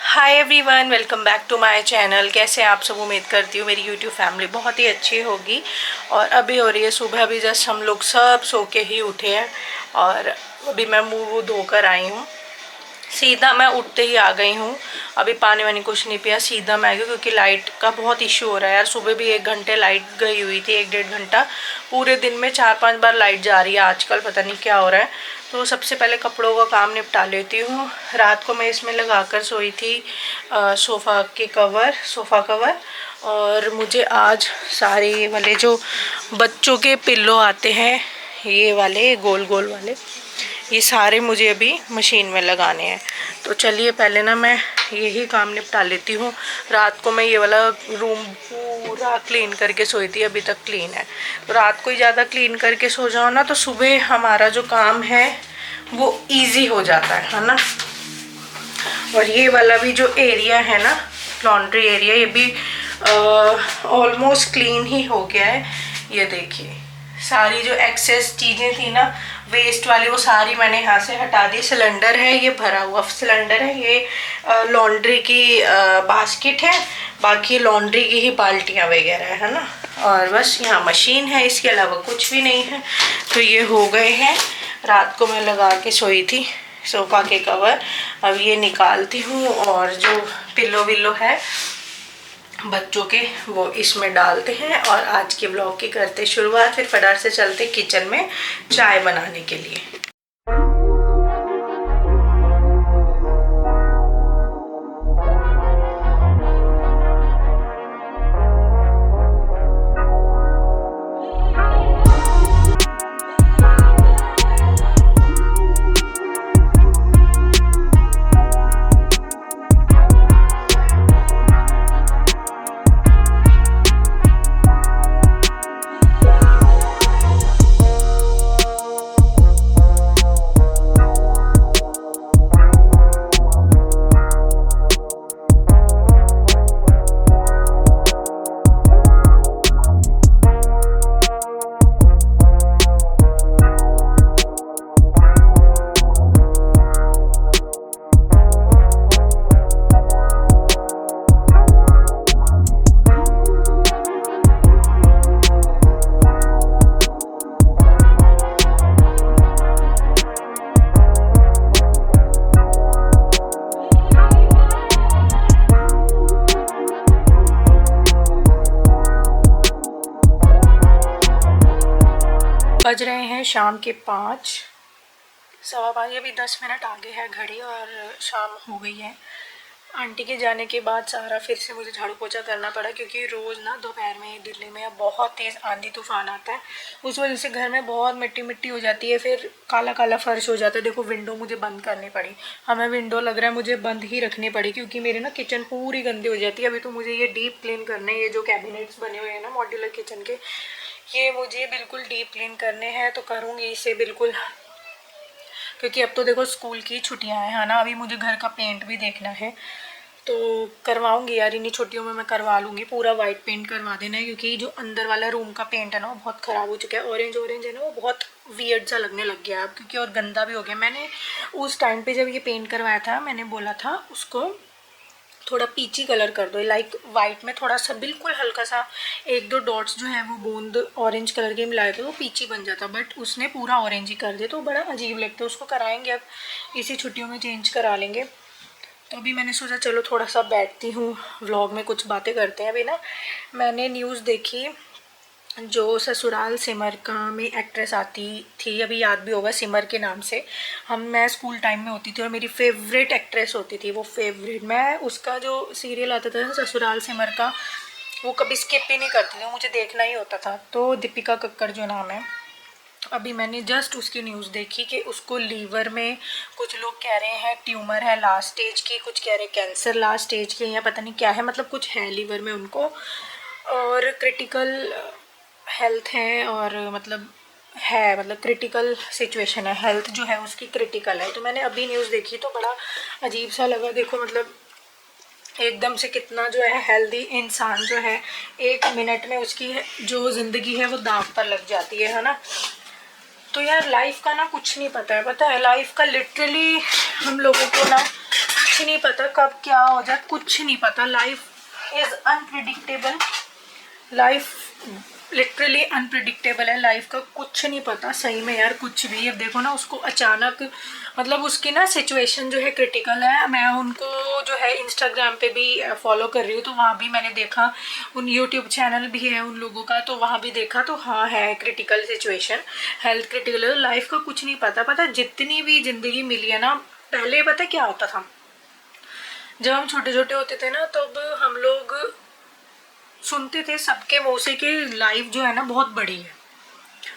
Hi everyone, welcome back to my channel. कैसे आप सब? उम्मीद करती हूँ मेरी यूट्यूब फैमिली बहुत ही अच्छी होगी। और अभी हो रही है सुबह, अभी जस्ट हम लोग सब सो के ही उठे हैं और अभी मैं मुँह धोकर आई हूँ। सीधा मैं उठते ही आ गई हूँ। अभी पानी वानी कुछ नहीं पिया, सीधा मैं आ गई क्योंकि लाइट का बहुत इश्यू हो रहा है यार। सुबह भी 1 घंटे लाइट गई हुई थी, 1-1.5 घंटा। पूरे दिन में 4-5 बार लाइट जा रही है आजकल, पता नहीं क्या हो रहा है। तो सबसे पहले कपड़ों का काम निपटा लेती हूँ। रात को मैं इसमें लगा कर सोई थी सोफ़ा कवर। और मुझे आज सारे वाले जो बच्चों के पिल्लो आते हैं, ये वाले गोल गोल वाले, ये सारे मुझे अभी मशीन में लगाने हैं। तो चलिए पहले ना मैं यही काम निपटा लेती हूँ। रात को मैं ये वाला रूम पूरा क्लीन करके सोई थी, अभी तक क्लीन है। तो रात को ही ज़्यादा क्लीन करके सो जाओ ना, तो सुबह हमारा जो काम है वो इजी हो जाता है ना। और ये वाला भी जो एरिया है ना, लॉन्ड्री एरिया, ये भी ऑलमोस्ट क्लीन ही हो गया है। ये देखिए, सारी जो एक्सेस चीज़ें थी ना वेस्ट वाली, वो सारी मैंने यहाँ से हटा दी। सिलेंडर है, ये भरा हुआ सिलेंडर है। ये लॉन्ड्री की बास्केट है, बाकी लॉन्ड्री की ही बाल्टियाँ वगैरह है ना। और बस यहाँ मशीन है, इसके अलावा कुछ भी नहीं है। तो ये हो गए हैं। रात को मैं लगा के सोई थी सोफ़ा के कवर, अब ये निकालती हूँ और जो पिल्लो विल्लो है बच्चों के वो इसमें डालते हैं। और आज के ब्लॉग की करते शुरुआत। फिर फटाफट से चलते किचन में चाय बनाने के लिए। बज रहे हैं शाम के 5, 5:15। अभी 10 मिनट आगे है घड़ी और शाम हो गई है। आंटी के जाने के बाद सारा फिर से मुझे झाड़ू पोछा करना पड़ा, क्योंकि रोज़ ना दोपहर में दिल्ली में अब बहुत तेज़ आंधी तूफान आता है। उस वजह से घर में बहुत मिट्टी मिट्टी हो जाती है, फिर काला काला फर्श हो जाता है। देखो विंडो मुझे बंद करनी पड़ी, हमें विंडो लग रहा है मुझे बंद ही रखनी पड़ी, क्योंकि मेरी ना किचन पूरी गंदी हो जाती है। अभी तो मुझे ये डीप क्लीन करने, ये जो कैबिनेट्स बने हुए हैं ना मॉड्यूलर किचन के, ये मुझे बिल्कुल डीप क्लीन करने हैं। तो करूँगी इसे बिल्कुल, क्योंकि अब तो देखो स्कूल की छुट्टियां हैं, है ना। अभी मुझे घर का पेंट भी देखना है, तो करवाऊंगी यार इन्हीं छुट्टियों में। मैं करवा लूँगी, पूरा वाइट पेंट करवा देना है, क्योंकि जो अंदर वाला रूम का पेंट है ना वो बहुत ख़राब हो चुका है। ऑरेंज ऑरेंज है ना, वो बहुत वियर्ड सा लगने लग गया अब, क्योंकि और गंदा भी हो गया। मैंने उस टाइम पे जब ये पेंट करवाया था, मैंने बोला था उसको थोड़ा पीची कलर कर दो, लाइक वाइट में थोड़ा सा बिल्कुल हल्का सा 1-2 डॉट्स जो है वो बूंद ऑरेंज कलर के मिलाए तो वो पीची बन जाता, बट उसने पूरा ऑरेंज ही कर दिया, तो बड़ा अजीब लगता है। उसको कराएंगे अब, इसी छुट्टियों में चेंज करा लेंगे। तो अभी मैंने सोचा चलो थोड़ा सा बैठती हूँ, व्लॉग में कुछ बातें करते हैं। अभी ना मैंने न्यूज़ देखी, जो ससुराल सिमर का में एक्ट्रेस आती थी, अभी याद भी होगा सिमर के नाम से। मैं स्कूल टाइम में होती थी और मेरी फेवरेट एक्ट्रेस होती थी वो, फेवरेट। मैं उसका जो सीरियल आता था ससुराल सिमर का, वो कभी स्किप ही नहीं करती थी, मुझे देखना ही होता था। तो दीपिका कक्कर जो नाम है, अभी मैंने जस्ट उसकी न्यूज़ देखी कि उसको लीवर में, कुछ लोग कह रहे हैं ट्यूमर है लास्ट स्टेज की, कुछ कह रहे हैं कैंसर लास्ट स्टेज की, या पता नहीं क्या है, मतलब कुछ है लीवर में उनको, और क्रिटिकल हेल्थ है, और मतलब क्रिटिकल सिचुएशन है, हेल्थ जो है उसकी क्रिटिकल है। तो मैंने अभी न्यूज़ देखी तो बड़ा अजीब सा लगा। देखो मतलब एकदम से कितना जो है हेल्दी इंसान जो है, 1 मिनट में उसकी जो ज़िंदगी है वो दांव पर लग जाती है ना। तो यार लाइफ का ना कुछ नहीं पता है, पता है, लाइफ का लिटरली हम लोगों को ना कुछ नहीं पता कब क्या हो जाए, कुछ नहीं पता। Life is unpredictable, life literally unpredictable है, लाइफ का कुछ नहीं पता सही में यार, कुछ भी। अब देखो ना उसको अचानक, मतलब उसकी ना सिचुएशन जो है क्रिटिकल है। मैं उनको जो है इंस्टाग्राम पे भी फॉलो कर रही हूँ, तो वहाँ भी मैंने देखा, उन यूट्यूब चैनल भी है उन लोगों का, तो वहाँ भी देखा, तो हाँ है क्रिटिकल सिचुएशन, हेल्थ क्रिटिकल है। लाइफ का कुछ नहीं पता। पता जितनी भी ज़िंदगी मिली है ना, पहले पता क्या होता था, जब हम छोटे छोटे होते थे ना, तब हम लोग सुनते थे सबके मुँह से कि लाइफ जो है ना बहुत बड़ी है,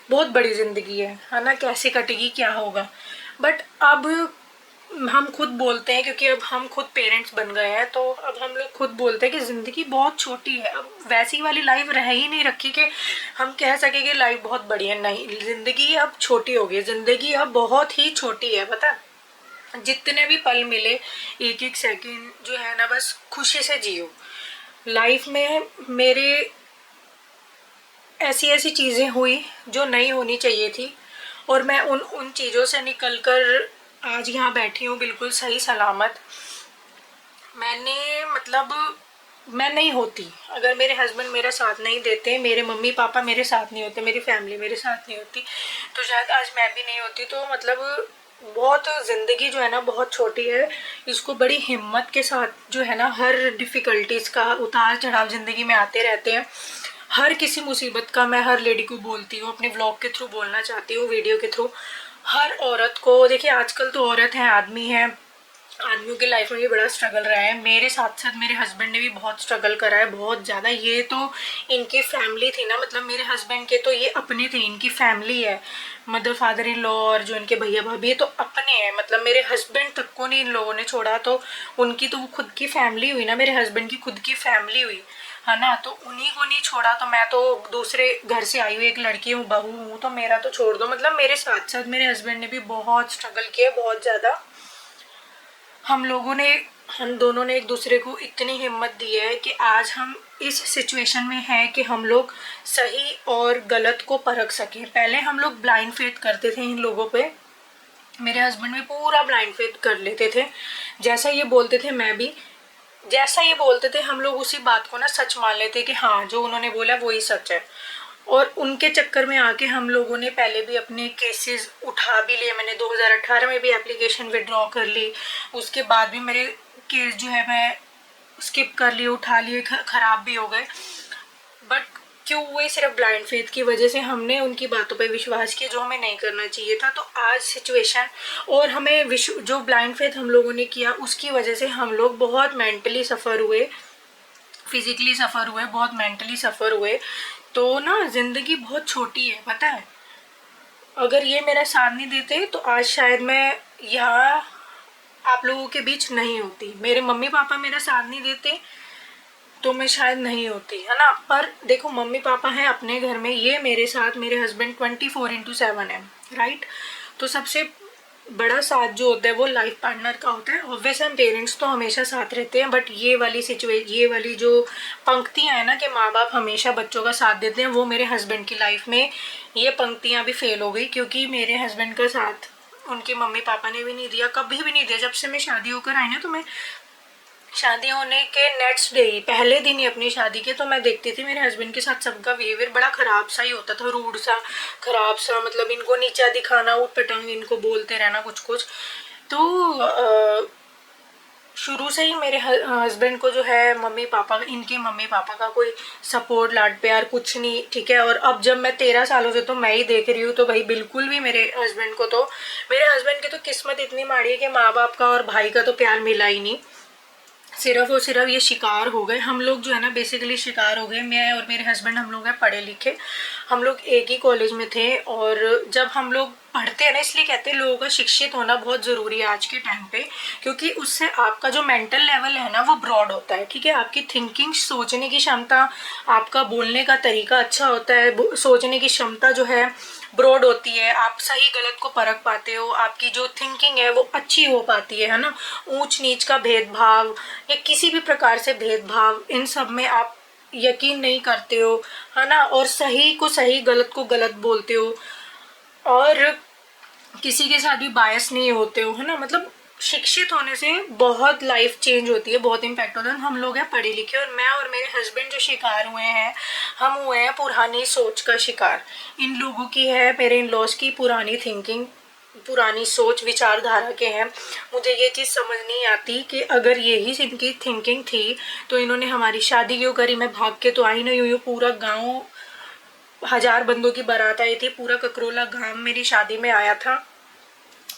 बहुत बड़ी ज़िंदगी है ना, कैसे कटेगी क्या होगा। बट अब हम खुद बोलते हैं, क्योंकि अब हम खुद पेरेंट्स बन गए हैं, तो अब हम लोग खुद बोलते हैं कि ज़िंदगी बहुत छोटी है। अब वैसी वाली लाइफ रह ही नहीं रखी कि हम कह सके कि लाइफ बहुत बड़ी है। नहीं, ज़िंदगी अब छोटी हो गई, ज़िंदगी अब बहुत ही छोटी है। पता, जितने भी पल मिले, एक एक सेकंड जो है ना बस खुशी से जियो। लाइफ में मेरे ऐसी ऐसी चीज़ें हुई जो नहीं होनी चाहिए थी, और मैं उन उन चीज़ों से निकल कर आज यहाँ बैठी हूँ बिल्कुल सही सलामत। मैंने मतलब मैं नहीं होती अगर मेरे हस्बैंड मेरा साथ नहीं देते, मेरे मम्मी पापा मेरे साथ नहीं होते, मेरी फैमिली मेरे साथ नहीं होती, तो शायद आज मैं भी नहीं होती। तो मतलब बहुत ज़िंदगी जो है ना बहुत छोटी है, इसको बड़ी हिम्मत के साथ जो है ना, हर डिफ़िकल्टीज़ का उतार चढ़ाव ज़िंदगी में आते रहते हैं। हर किसी मुसीबत का मैं हर लेडी को बोलती हूँ, अपने व्लॉग के थ्रू बोलना चाहती हूँ, वीडियो के थ्रू। हर औरत को, देखिए आजकल तो औरत है आदमी है, आदमियों की लाइफ में भी बड़ा स्ट्रगल रहा है। मेरे साथ साथ मेरे हस्बैंड ने भी बहुत स्ट्रगल करा है, बहुत ज़्यादा। ये तो इनकी फैमिली थी ना, मतलब मेरे हस्बैंड के तो ये अपने थे, इनकी फैमिली है, मदर फादर इन लॉ और जो इनके भैया भाभी ये तो अपने हैं। मतलब मेरे हस्बैंड तक को नहीं इन लोगों ने छोड़ा, तो उनकी तो वो खुद की फैमिली हुई ना, मेरे हस्बैंड की खुद की फैमिली हुई है ना, तो उन्हीं को नहीं छोड़ा। तो मैं तो दूसरे घर से आई हुई एक लड़की हूँ, बहू हूँ, तो मेरा तो छोड़ दो। मतलब मेरे साथ साथ मेरे हस्बैंड ने भी बहुत स्ट्रगल किया, बहुत ज़्यादा। हम लोगों ने, हम दोनों ने एक दूसरे को इतनी हिम्मत दी है कि आज हम इस सिचुएशन में हैं कि हम लोग सही और गलत को परख सकें। पहले हम लोग ब्लाइंड फेथ करते थे इन लोगों पे, मेरे हस्बैंड भी पूरा ब्लाइंड फेथ कर लेते थे, जैसा ये बोलते थे मैं भी जैसा ये बोलते थे, हम लोग उसी बात को ना सच मान लेते कि हाँ जो उन्होंने बोला वही सच है। और उनके चक्कर में आके हम लोगों ने पहले भी अपने केसेस उठा भी लिए। मैंने 2018 में भी एप्लीकेशन विड्रॉ कर ली, उसके बाद भी मेरे केस जो है मैं स्किप कर लिए, उठा लिए, ख़राब भी हो गए। बट क्यों हुए? सिर्फ ब्लाइंड फेथ की वजह से हमने उनकी बातों पे विश्वास किया जो हमें नहीं करना चाहिए था। तो आज सिचुएशन, और हमें जो ब्लाइंड फेथ हम लोगों ने किया उसकी वजह से हम लोग बहुत मेंटली सफ़र हुए, फिजिकली सफ़र हुए, बहुत मेंटली सफ़र हुए। तो ना ज़िंदगी बहुत छोटी है, पता है। अगर ये मेरा साथ नहीं देते तो आज शायद मैं यहाँ आप लोगों के बीच नहीं होती। मेरे मम्मी पापा मेरा साथ नहीं देते तो मैं शायद नहीं होती, है ना। पर देखो मम्मी पापा हैं अपने घर में, ये मेरे साथ, मेरे हस्बैंड 24/7 है, राइट। तो सबसे बड़ा साथ जो होता है वो लाइफ पार्टनर का होता है। ऑब्वियस हम पेरेंट्स तो हमेशा साथ रहते हैं, बट ये वाली जो पंक्तियाँ हैं ना कि माँ बाप हमेशा बच्चों का साथ देते हैं, वो मेरे हस्बैंड की लाइफ में ये पंक्तियाँ भी फेल हो गई, क्योंकि मेरे हस्बैंड का साथ उनके मम्मी पापा ने भी नहीं दिया, कभी भी नहीं दिया। जब से मैं शादी होकर आई ना, तो मैं शादी होने के नेक्स्ट डे ही, पहले दिन ही अपनी शादी के, तो मैं देखती थी मेरे हस्बैंड के साथ सबका बिहेवियर बड़ा ख़राब सा ही होता था, रूड सा, ख़राब सा। मतलब इनको नीचा दिखाना, ऊट पटांग इनको बोलते रहना कुछ कुछ। तो शुरू से ही मेरे हस्बैंड को जो है मम्मी पापा, इनके मम्मी पापा का कोई सपोर्ट लाड प्यार कुछ नहीं, ठीक है। और अब जब मैं 13 सालों से तो मैं ही देख रही हूँ, तो भाई बिल्कुल भी मेरे हस्बैंड को तो, मेरे हस्बैंड की तो किस्मत इतनी माड़ी है कि माँ बाप का और भाई का तो प्यार मिला ही नहीं, सिर्फ और सिर्फ ये शिकार हो गए। हम लोग जो है ना बेसिकली शिकार हो गए। मैं और मेरे हस्बैंड, हम लोग हैं पढ़े लिखे, हम लोग एक ही कॉलेज में थे, और जब हम लोग पढ़ते हैं ना, इसलिए कहते हैं लोगों का शिक्षित होना बहुत ज़रूरी है आज के टाइम पे, क्योंकि उससे आपका जो मेंटल लेवल है ना वो ब्रॉड होता है, ठीक है। आपकी थिंकिंग, सोचने की क्षमता, आपका बोलने का तरीका अच्छा होता है, सोचने की क्षमता जो है ब्रॉड होती है, आप सही गलत को परख पाते हो, आपकी जो थिंकिंग है वो अच्छी हो पाती है ना। ऊंच नीच का भेदभाव या किसी भी प्रकार से भेदभाव, इन सब में आप यकीन नहीं करते हो, है ना। और सही को सही, गलत को गलत बोलते हो। और किसी के साथ भी बायस नहीं होते हो, है ना। मतलब शिक्षित होने से बहुत लाइफ चेंज होती है, बहुत इम्पैक्ट होता है। हम लोग हैं पढ़े लिखे, और मैं और मेरे हस्बैंड जो शिकार हुए हैं, हम हुए हैं पुरानी सोच का शिकार। इन लोगों की है, मेरे इन लॉज की पुरानी थिंकिंग, पुरानी सोच विचारधारा के हैं। मुझे ये चीज़ समझ नहीं आती कि अगर यही इनकी थिंकिंग थी तो इन्होंने हमारी शादी क्यों करी। मैं भाग के तो आई नहीं हुई हूँ, पूरा गाँव 1000 बंदों की बारात आई थी, पूरा ककरोला गांव मेरी शादी में आया था।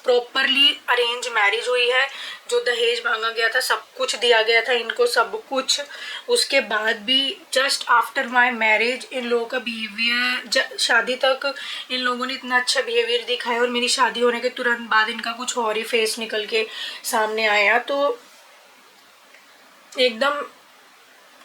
प्रॉपरली अरेंज मैरिज हुई है, जो दहेज मांगा गया था सब कुछ दिया गया था इनको, सब कुछ। उसके बाद भी just after my marriage in लोगों का बिहेवियर, शादी तक इन लोगों ने इतना अच्छा बिहेवियर दिखाया, और मेरी शादी होने के तुरंत बाद इनका कुछ और ही फेस निकल के सामने आया। तो एकदम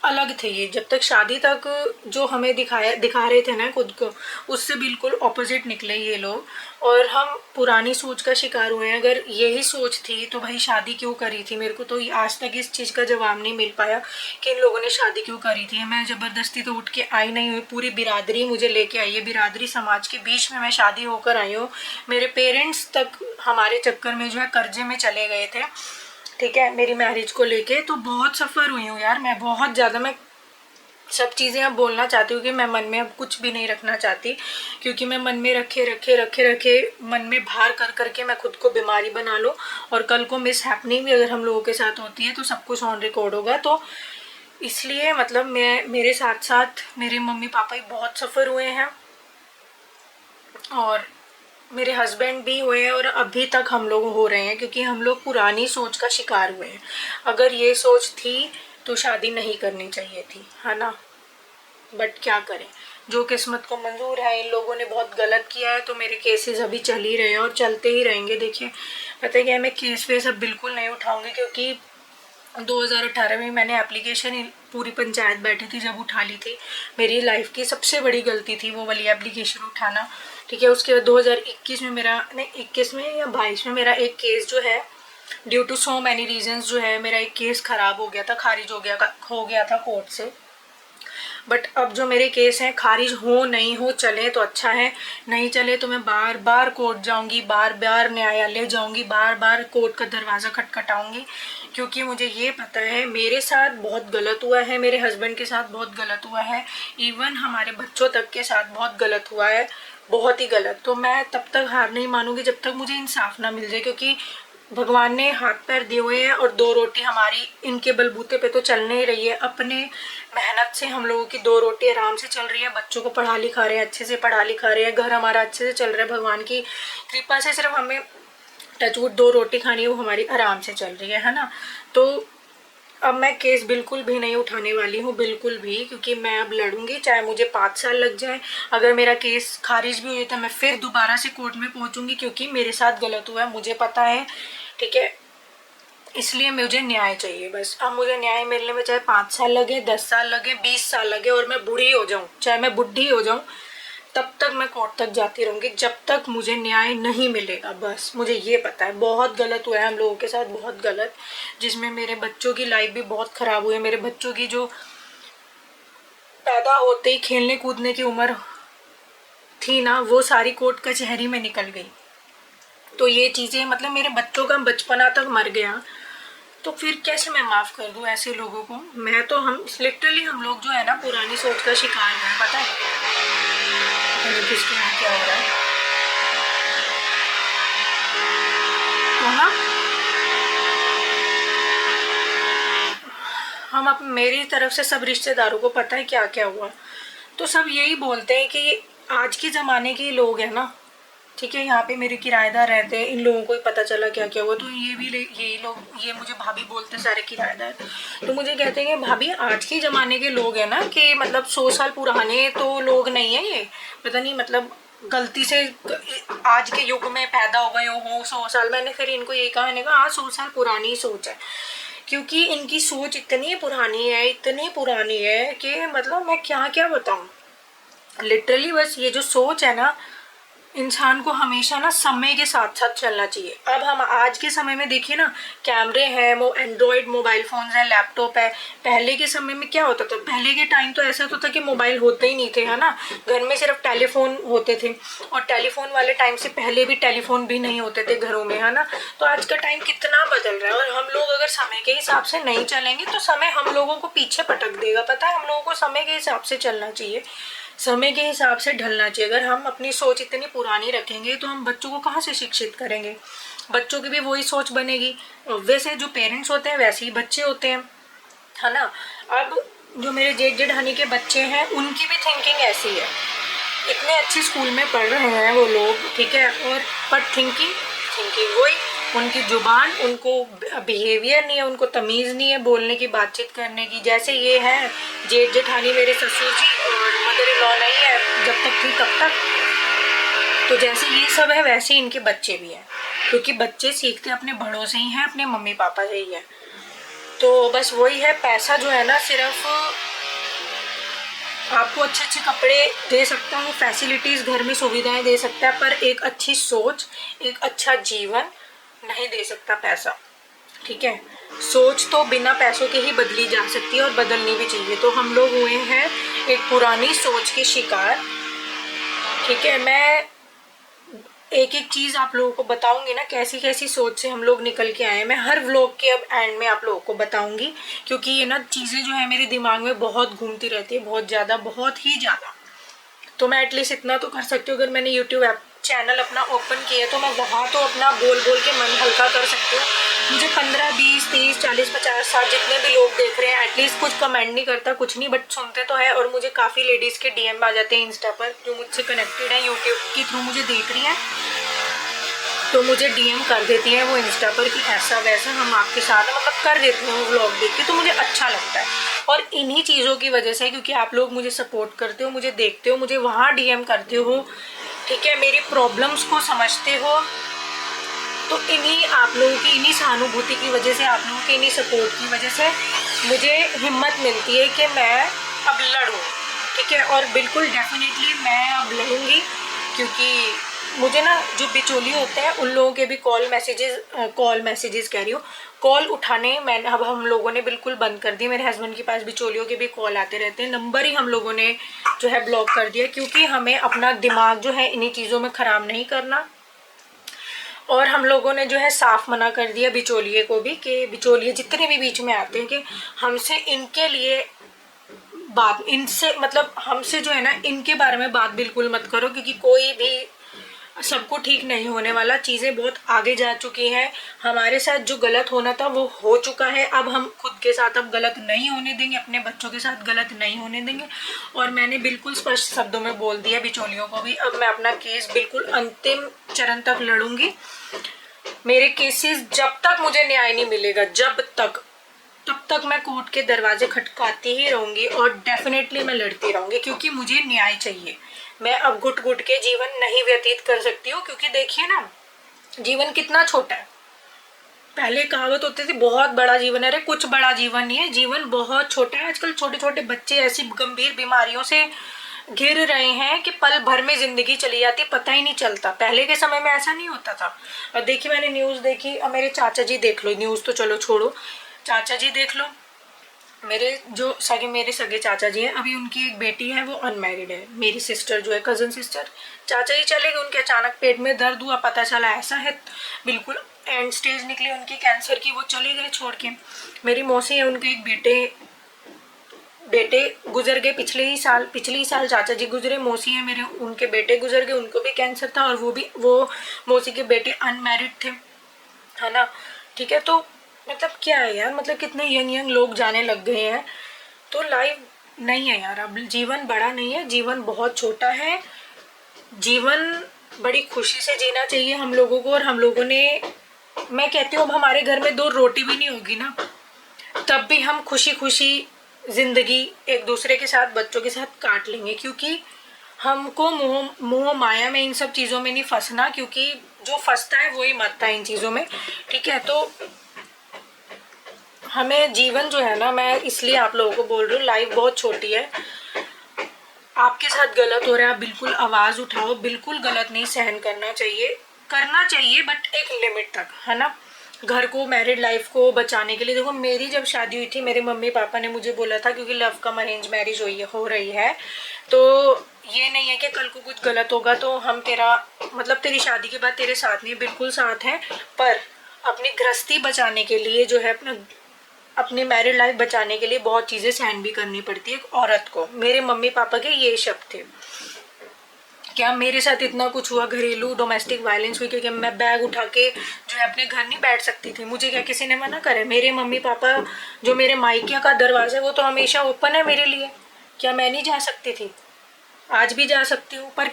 अलग थे ये। जब तक शादी तक जो हमें दिखा रहे थे ना खुद को, उससे बिल्कुल ऑपोजिट निकले ये लोग। और हम पुरानी सोच का शिकार हुए हैं। अगर यही सोच थी तो भाई शादी क्यों करी थी। मेरे को तो आज तक इस चीज़ का जवाब नहीं मिल पाया कि इन लोगों ने शादी क्यों करी थी। मैं ज़बरदस्ती तो उठ के आई नहीं हुई, पूरी बिरादरी मुझे लेके आई है, बिरादरी समाज के बीच में मैं शादी होकर आई हूँ। मेरे पेरेंट्स तक हमारे चक्कर में जो है कर्जे में चले गए थे, ठीक है, मेरी मैरिज को लेके। तो बहुत सफ़र हुई हूँ यार मैं, बहुत ज़्यादा। मैं सब चीज़ें अब बोलना चाहती हूँ कि मैं मन में अब कुछ भी नहीं रखना चाहती, क्योंकि मैं मन में रखे रखे रखे रखे मन में भार कर करके मैं खुद को बीमारी बना लूँ, और कल को मिस हैपनिंग भी अगर हम लोगों के साथ होती है तो सब कुछ ऑन रिकॉर्ड होगा। तो इसलिए मतलब मैं, मेरे साथ साथ मेरे मम्मी पापा ही बहुत सफ़र हुए हैं, और मेरे हस्बैंड भी हुए हैं, और अभी तक हम लोग हो रहे हैं, क्योंकि हम लोग पुरानी सोच का शिकार हुए हैं। अगर ये सोच थी तो शादी नहीं करनी चाहिए थी, है ना। बट क्या करें, जो किस्मत को मंजूर है। इन लोगों ने बहुत गलत किया है, तो मेरे केसेस अभी चल ही रहे हैं और चलते ही रहेंगे। देखिए पता है क्या है, मैं केस वेस अब बिल्कुल नहीं उठाऊंगी, क्योंकि 2018 में मैंने एप्लीकेशन, पूरी पंचायत बैठी थी जब उठा ली थी। मेरी लाइफ की सबसे बड़ी गलती थी वो वाली एप्लीकेशन उठाना, ठीक है। उसके बाद 2021 में मेरा, नहीं 21 में या 22 में मेरा एक केस जो है, due to so many reasons जो है, मेरा एक केस ख़राब हो गया था, खारिज हो गया था कोर्ट से। बट अब जो मेरे केस हैं, खारिज हो नहीं हो, चले तो अच्छा है, नहीं चले तो मैं बार बार कोर्ट जाऊंगी, बार बार न्यायालय जाऊंगी, बार बार कोर्ट का दरवाज़ा खटखटाऊंगी, क्योंकि मुझे ये पता है मेरे साथ बहुत गलत हुआ है, मेरे हस्बैंड के साथ बहुत गलत हुआ है, इवन हमारे बच्चों तक के साथ बहुत गलत हुआ है, बहुत ही गलत। तो मैं तब तक हार नहीं मानूंगी जब तक मुझे इंसाफ ना मिल जाए, क्योंकि भगवान ने हाथ पैर दिए हुए हैं, और दो रोटी हमारी इनके बलबूते पे तो चलने ही रही है। अपने मेहनत से हम लोगों की दो रोटी आराम से चल रही है, बच्चों को पढ़ा लिखा रहे हैं, अच्छे से पढ़ा लिखा रहे हैं, घर हमारा अच्छे से चल रहा है, भगवान की कृपा से। सिर्फ हमें टचवुड दो रोटी खानी है, वो हमारी आराम से चल रही है ना। तो अब मैं केस बिल्कुल भी नहीं उठाने वाली हूँ, बिल्कुल भी, क्योंकि मैं अब लड़ूंगी चाहे मुझे 5 साल लग जाए। अगर मेरा केस खारिज भी हो जाता है, मैं फिर दोबारा से कोर्ट में पहुँचूंगी, क्योंकि मेरे साथ गलत हुआ है, मुझे पता है, ठीक है। इसलिए मुझे न्याय चाहिए बस। अब मुझे न्याय मिलने में चाहे 5 साल लगे, 10 साल लगे, 20 साल लगे, और मैं बूढ़ी हो जाऊँ, चाहे मैं बुढ़ी हो जाऊँ, तब तक मैं कोर्ट तक जाती रहूँगी, जब तक मुझे न्याय नहीं मिलेगा। बस मुझे ये पता है बहुत गलत हुआ है हम लोगों के साथ, बहुत गलत, जिसमें मेरे बच्चों की लाइफ भी बहुत ख़राब हुई है। मेरे बच्चों की जो पैदा होते ही खेलने कूदने की उम्र थी ना, वो सारी कोर्ट कचहरी में निकल गई। तो ये चीज़ें, मतलब मेरे बच्चों का बचपना तक मर गया, तो फिर कैसे मैं माफ़ कर दूँ ऐसे लोगों को। मैं तो, हम लिटरली हम लोग जो है ना पुरानी सोच का शिकार हैं, पता है मुझे किसके यहाँ क्या हो रहा है। तो ना हम, अब मेरी तरफ से सब रिश्तेदारों को पता है क्या क्या हुआ, तो सब यही बोलते हैं कि आज के ज़माने के लोग हैं ना, ठीक है, यहाँ पे मेरे किराएदार रहते हैं, इन लोगों को ही पता चला क्या क्या हुआ। तो ये भी यही लोग, ये मुझे भाभी बोलते सारे किराएदार, तो मुझे कहते हैं कि भाभी आज के ज़माने के लोग हैं ना, कि मतलब 100 साल पुराने तो लोग नहीं है ये, पता नहीं मतलब गलती से आज के युग में पैदा हो गए हो 100 साल। मैंने फिर इनको ये कहा, मैंने कहा हाँ 100 साल पुरानी ही सोच है, क्योंकि इनकी सोच इतनी पुरानी है, इतनी पुरानी है कि मतलब मैं क्या क्या बताऊँ। लिटरली बस ये जो सोच है ना, इंसान को हमेशा ना समय के साथ साथ चलना चाहिए। अब हम आज के समय में देखिए ना, कैमरे हैं, वो एंड्रॉयड मोबाइल फ़ोन्स हैं, लैपटॉप है। पहले के समय में क्या होता था, पहले के टाइम तो ऐसा तो था कि मोबाइल होते ही नहीं थे, है ना। घर में सिर्फ टेलीफोन होते थे, और टेलीफोन वाले टाइम से पहले भी टेलीफोन भी नहीं होते थे घरों में, है ना। तो आज का टाइम कितना बदल रहा है, और हम लोग अगर समय के हिसाब से नहीं चलेंगे तो समय हम लोगों को पीछे पटक देगा। पता है, हम लोगों को समय के हिसाब से चलना चाहिए, समय के हिसाब से ढलना चाहिए। अगर हम अपनी सोच इतनी पुरानी रखेंगे तो हम बच्चों को कहाँ से शिक्षित करेंगे, बच्चों की भी वही सोच बनेगी। वैसे जो पेरेंट्स होते हैं वैसे ही बच्चे होते हैं, है ना। अब जो मेरे जेठ जेठानी के बच्चे हैं उनकी भी थिंकिंग ऐसी है, इतने अच्छे स्कूल में पढ़ रहे हैं वो लोग, ठीक है, और पर थिंकिंग थिंकिंग वही, उनकी जुबान, उनको बिहेवियर नहीं है, उनको तमीज़ नहीं है बोलने की, बातचीत करने की। जैसे ये है जेठ जेठानी मेरे ससुर जी, और मदर इन लॉ नहीं है जब तक थी तब तक, तो जैसे ये सब है वैसे ही इनके बच्चे भी हैं, क्योंकि बच्चे सीखते अपने बड़ों से ही हैं, अपने मम्मी पापा से ही है। तो बस वही है, पैसा जो है ना सिर्फ आपको अच्छे अच्छे कपड़े दे सकता है, फैसिलिटीज़ घर में सुविधाएं दे सकता है, पर एक अच्छी सोच, एक अच्छा जीवन नहीं दे सकता पैसा, ठीक है। सोच तो बिना पैसों के ही बदली जा सकती है, और बदलनी भी चाहिए। तो हम लोग हुए हैं एक पुरानी सोच के शिकार, ठीक है। मैं एक एक चीज़ आप लोगों को बताऊंगी ना, कैसी कैसी सोच से हम लोग निकल के आए हैं। मैं हर व्लॉग के अब एंड में आप लोगों को बताऊंगी, क्योंकि ये ना चीज़ें जो है मेरे दिमाग में बहुत घूमती रहती है, बहुत ज़्यादा, बहुत ही ज़्यादा। तो मैं एटलीस्ट इतना तो कर सकती हूँ, अगर मैंने यूट्यूब ऐप चैनल अपना ओपन किया तो मैं वहाँ तो अपना बोल बोल के मन हल्का कर सकती हूँ। मुझे 15, 20, 30, 40, 50, 60 जितने भी लोग देख रहे हैं, एटलीस्ट कुछ कमेंट नहीं करता, कुछ नहीं, बट सुनते तो है। और मुझे काफ़ी लेडीज़ के डीएम आ जाते हैं इंस्टा पर, जो मुझसे कनेक्टेड है, यूट्यूब के थ्रू मुझे देख रही हैं, तो मुझे डीएम कर देती हैं वो इंस्टा पर कि ऐसा वैसा हम आपके साथ, मतलब कर देती हैं वो व्लॉग देख के, तो मुझे अच्छा लगता है। और इन्हीं चीज़ों की वजह से, क्योंकि आप लोग मुझे सपोर्ट करते हो, मुझे देखते हो, मुझे वहाँ डीएम करते हो, ठीक है, मेरी प्रॉब्लम्स को समझते हो, तो इन्हीं आप लोगों की, इन्हीं सहानुभूति की वजह से, आप लोगों के इन्हीं सपोर्ट की वजह से मुझे हिम्मत मिलती है कि मैं अब लड़ूँ, ठीक है। और बिल्कुल डेफिनेटली मैं अब लड़ूँगी, क्योंकि मुझे ना जो बिचौली होते हैं उन लोगों के भी कॉल मैसेजेस कह रही हूँ, कॉल उठाने मैंने अब हम लोगों ने बिल्कुल बंद कर दिए। मेरे हस्बैंड के पास बिचौलियों के भी कॉल आते रहते हैं, नंबर ही हम लोगों ने जो है ब्लॉक कर दिया, क्योंकि हमें अपना दिमाग जो है इन्हीं चीज़ों में ख़राब नहीं करना। और हम लोगों ने जो है साफ मना कर दिया बिचौलिए को भी, कि बिचौलिए जितने भी बीच में आते हैं कि हमसे इनके लिए बात, इनसे मतलब हमसे जो है ना इनके बारे में बात बिल्कुल मत करो, क्योंकि कोई भी सबको ठीक नहीं होने वाला, चीज़ें बहुत आगे जा चुकी हैं। हमारे साथ जो गलत होना था वो हो चुका है, अब हम खुद के साथ अब गलत नहीं होने देंगे, अपने बच्चों के साथ गलत नहीं होने देंगे। और मैंने बिल्कुल स्पष्ट शब्दों में बोल दिया बिचौलियों को भी, अब मैं अपना केस बिल्कुल अंतिम चरण तक लड़ूंगी। मेरे केसेस जब तक मुझे न्याय नहीं मिलेगा, तब तक मैं कोर्ट के दरवाजे खटकाती ही रहूंगी, और डेफिनेटली मैं लड़ती रहूंगी, क्योंकि मुझे न्याय चाहिए। मैं अब घुट घुट के जीवन नहीं व्यतीत कर सकती हूँ, क्योंकि देखिए ना जीवन कितना छोटा है। पहले कहावत होती थी बहुत बड़ा जीवन है, अरे कुछ बड़ा जीवन नहीं है, जीवन बहुत छोटा है। आजकल छोटे छोटे बच्चे ऐसी गंभीर बीमारियों से घिर रहे हैं कि पल भर में जिंदगी चली जाती, पता ही नहीं चलता। पहले के समय में ऐसा नहीं होता था। और देखिए मैंने न्यूज़ देखी, अब मेरे चाचा जी देख लो, न्यूज़ तो चलो छोड़ो, चाचा जी देख लो, मेरे सगे चाचा जी हैं, अभी उनकी एक बेटी है, वो अनमैरिड है, मेरी सिस्टर जो है, कज़न सिस्टर। चाचा जी चले गए, उनके अचानक पेट में दर्द हुआ, पता चला ऐसा है, बिल्कुल एंड स्टेज निकली उनकी कैंसर की, वो चले गए छोड़ के। मेरी मौसी है, उनके एक बेटे गुजर गए पिछले ही साल चाचा जी गुजरे। मौसी है मेरे, उनके बेटे गुजर गए, उनको भी कैंसर था, और वो मौसी के बेटे अनमैरिड थे, है ना, ठीक है। तो मतलब क्या है यार, मतलब कितने यंग लोग जाने लग गए हैं। तो लाइफ नहीं है यार, अब जीवन बड़ा नहीं है, जीवन बहुत छोटा है। जीवन बड़ी खुशी से जीना चाहिए हम लोगों को। और हम लोगों ने, मैं कहती हूँ अब हमारे घर में 2 रोटी भी नहीं होगी ना, तब भी हम खुशी खुशी जिंदगी एक दूसरे के साथ, बच्चों के साथ काट लेंगे, क्योंकि हमको मोह माया में इन सब चीज़ों में नहीं फंसना, क्योंकि जो फंसता है वही मरता है इन चीज़ों में, ठीक है। तो हमें जीवन जो है ना, मैं इसलिए आप लोगों को बोल रही हूँ, लाइफ बहुत छोटी है। आपके साथ गलत हो रहा है, आप बिल्कुल आवाज़ उठाओ, बिल्कुल गलत नहीं, सहन करना चाहिए बट एक लिमिट तक, है ना। घर को, मैरिड लाइफ को बचाने के लिए। देखो मेरी जब शादी हुई थी, मेरे मम्मी पापा ने मुझे बोला था, क्योंकि लव कम अरेंज मैरिज हो रही है, तो ये नहीं है कि कल को कुछ गलत होगा तो हम तेरा मतलब तेरी शादी के बाद तेरे साथ नहीं, बिल्कुल साथ हैं, पर अपनी गृहस्थी बचाने के लिए जो है, अपनी मैरिड लाइफ बचाने के लिए बहुत चीज़ें सहन भी करनी पड़ती है एक औरत को। मेरे मम्मी पापा के ये शब्द थे। क्या मेरे साथ इतना कुछ हुआ, घरेलू डोमेस्टिक वायलेंस हुई, क्योंकि मैं बैग उठा के जो है अपने घर नहीं बैठ सकती थी। मुझे क्या किसी ने मना करे? मेरे मम्मी पापा, जो मेरे मायके का दरवाज़ा है वो तो हमेशा ओपन है मेरे लिए। क्या मैं नहीं जा सकती थी? आज भी जा सकती हूँ, पर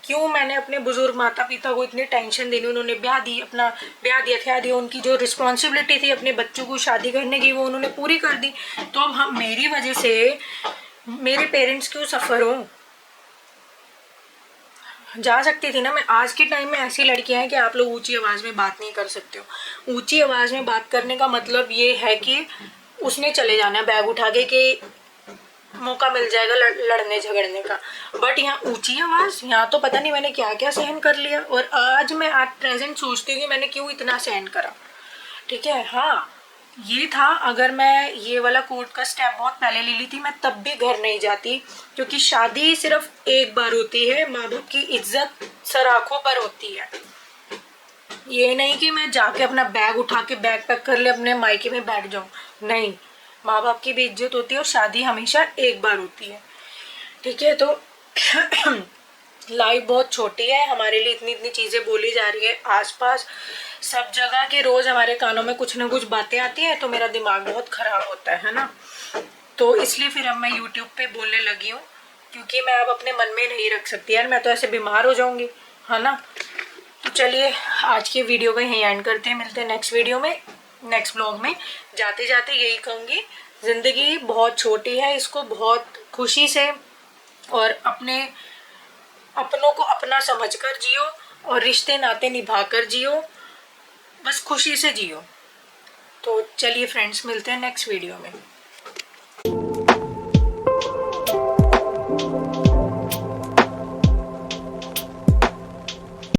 क्यों मैंने अपने बुजुर्ग माता पिता को इतनी टेंशन देनी? उन्होंने ब्याह दिया, उनकी जो रिस्पॉन्सिबिलिटी थी अपने बच्चों को शादी करने की, वो उन्होंने पूरी कर दी। तो अब हम, मेरी वजह से मेरे पेरेंट्स क्यों सफ़र हो? जा सकती थी ना मैं। आज के टाइम में ऐसी लड़कियां हैं कि आप लोग ऊंची आवाज़ में बात नहीं कर सकते हो। ऊंची आवाज़ में बात करने का मतलब ये है कि उसने चले जाना है बैग उठा के, कि मौका मिल जाएगा लड़ने झगड़ने का। बट यहाँ ऊंची आवाज़, यहाँ तो पता नहीं मैंने क्या क्या सहन कर लिया, और आज मैं एट प्रेजेंट सोचती हूँ कि मैंने क्यों इतना सहन करा। ठीक है, हाँ ये था, अगर मैं ये वाला कोर्ट का स्टेप बहुत पहले ले ली थी, मैं तब भी घर नहीं जाती, क्योंकि शादी सिर्फ एक बार होती है, माँ बाप की इज्जत सर आंखों पर होती है। ये नहीं कि मैं जाके अपना बैग उठा के बैग पैक कर ले अपने मायके में बैठ जाऊं, नहीं, माँ बाप की भी इज्जत होती है, और शादी हमेशा एक बार होती है। ठीक है, तो लाइफ बहुत छोटी है, हमारे लिए इतनी इतनी चीज़ें बोली जा रही है आसपास सब जगह के, रोज़ हमारे कानों में कुछ ना कुछ बातें आती हैं, तो मेरा दिमाग बहुत ख़राब होता है ना। तो इसलिए फिर अब मैं यूट्यूब पे बोलने लगी हूँ, क्योंकि मैं अब अपने मन में नहीं रख सकती यार, मैं तो ऐसे बीमार हो जाऊँगी, है ना। तो चलिए आज के वीडियो को यहीं एंड करते हैं, मिलते हैं नेक्स्ट वीडियो में, नेक्स्ट ब्लॉग में। जाते जाते यही कहूँगी, ज़िंदगी बहुत छोटी है, इसको बहुत खुशी से और अपनों को अपना समझकर जियो, और रिश्ते नाते निभा कर जियो, बस खुशी से जियो। तो चलिए फ्रेंड्स, मिलते हैं नेक्स्ट वीडियो में।